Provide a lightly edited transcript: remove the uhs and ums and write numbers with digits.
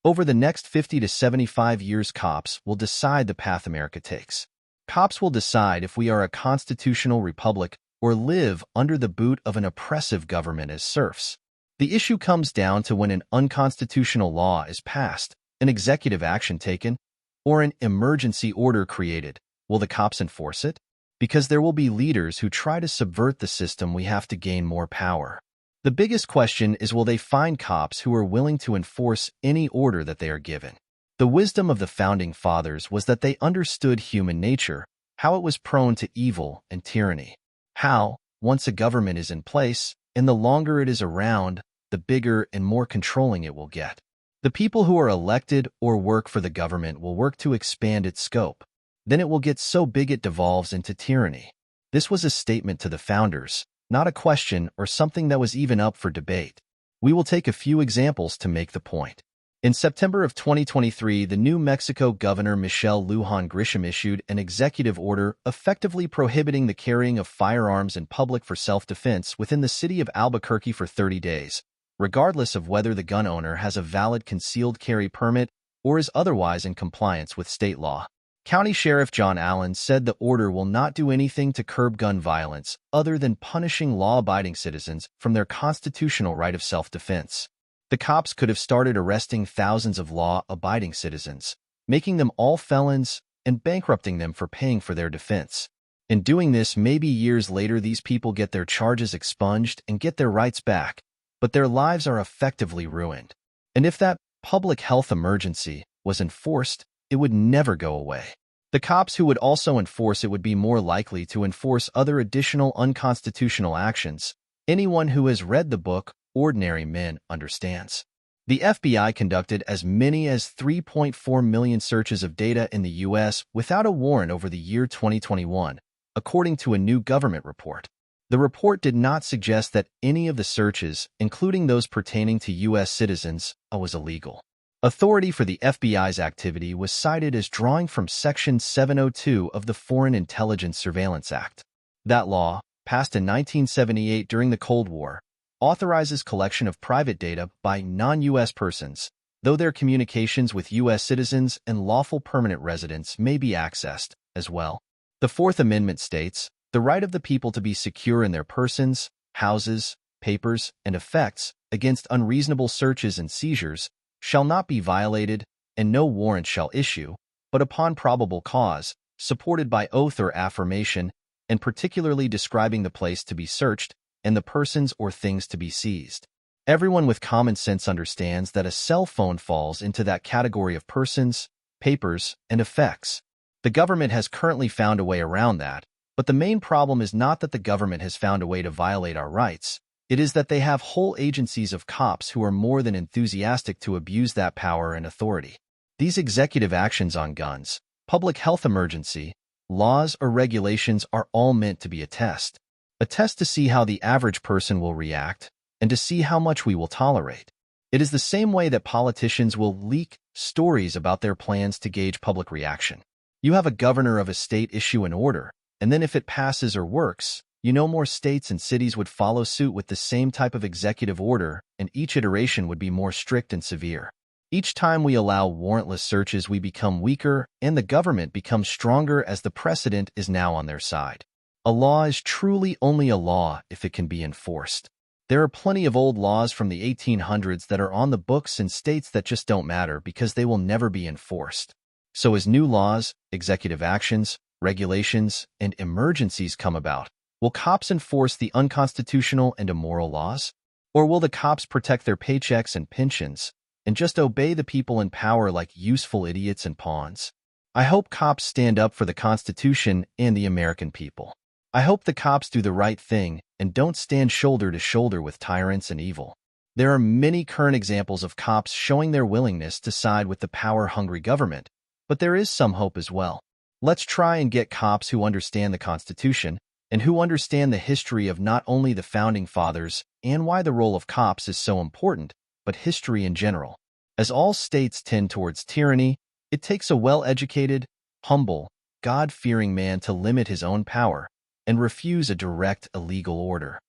Over the next 50 to 75 years, cops will decide the path America takes. Cops will decide if we are a constitutional republic or live under the boot of an oppressive government as serfs. The issue comes down to when an unconstitutional law is passed, an executive action taken, or an emergency order created. Will the cops enforce it? Because there will be leaders who try to subvert the system. We have to gain more power. The biggest question is, will they find cops who are willing to enforce any order that they are given? The wisdom of the Founding Fathers was that they understood human nature, how it was prone to evil and tyranny. How, once a government is in place, and the longer it is around, the bigger and more controlling it will get. The people who are elected or work for the government will work to expand its scope. Then it will get so big it devolves into tyranny. This was a statement to the founders, not a question or something that was even up for debate. We will take a few examples to make the point. In September of 2023, the New Mexico Governor Michelle Lujan Grisham issued an executive order effectively prohibiting the carrying of firearms in public for self-defense within the city of Albuquerque for 30 days, regardless of whether the gun owner has a valid concealed carry permit or is otherwise in compliance with state law. County Sheriff John Allen said the order will not do anything to curb gun violence other than punishing law-abiding citizens from their constitutional right of self-defense. The cops could have started arresting thousands of law-abiding citizens, making them all felons and bankrupting them for paying for their defense. In doing this, maybe years later these people get their charges expunged and get their rights back, but their lives are effectively ruined. And if that public health emergency was enforced, it would never go away. The cops who would also enforce it would be more likely to enforce other additional unconstitutional actions. Anyone who has read the book Ordinary Men understands. The FBI conducted as many as 3.4 million searches of data in the U.S. without a warrant over the year 2021, according to a new government report. The report did not suggest that any of the searches, including those pertaining to U.S. citizens, was illegal. Authority for the FBI's activity was cited as drawing from Section 702 of the Foreign Intelligence Surveillance Act. That law, passed in 1978 during the Cold War, authorizes collection of private data by non-U.S. persons, though their communications with U.S. citizens and lawful permanent residents may be accessed as well. The Fourth Amendment states, the right of the people to be secure in their persons, houses, papers, and effects against unreasonable searches and seizures shall not be violated, and no warrant shall issue, but upon probable cause, supported by oath or affirmation, and particularly describing the place to be searched and the persons or things to be seized. Everyone with common sense understands that a cell phone falls into that category of persons, papers, and effects. The government has currently found a way around that, but the main problem is not that the government has found a way to violate our rights. It is that they have whole agencies of cops who are more than enthusiastic to abuse that power and authority. These executive actions on guns, public health emergency, laws or regulations are all meant to be a test to see how the average person will react and to see how much we will tolerate. It is the same way that politicians will leak stories about their plans to gauge public reaction. You have a governor of a state issue an order, and then if it passes or works, more states and cities would follow suit with the same type of executive order, and each iteration would be more strict and severe. Each time we allow warrantless searches, we become weaker, and the government becomes stronger as the precedent is now on their side. A law is truly only a law if it can be enforced. There are plenty of old laws from the 1800s that are on the books in states that just don't matter because they will never be enforced. So as new laws, executive actions, regulations, and emergencies come about, will cops enforce the unconstitutional and immoral laws? Or will the cops protect their paychecks and pensions and just obey the people in power like useful idiots and pawns? I hope cops stand up for the Constitution and the American people. I hope the cops do the right thing and don't stand shoulder to shoulder with tyrants and evil. There are many current examples of cops showing their willingness to side with the power-hungry government, but there is some hope as well. Let's try and get cops who understand the Constitution and who understand the history of not only the Founding Fathers and why the role of cops is so important, but history in general. As all states tend towards tyranny, it takes a well-educated, humble, God-fearing man to limit his own power and refuse a direct illegal order.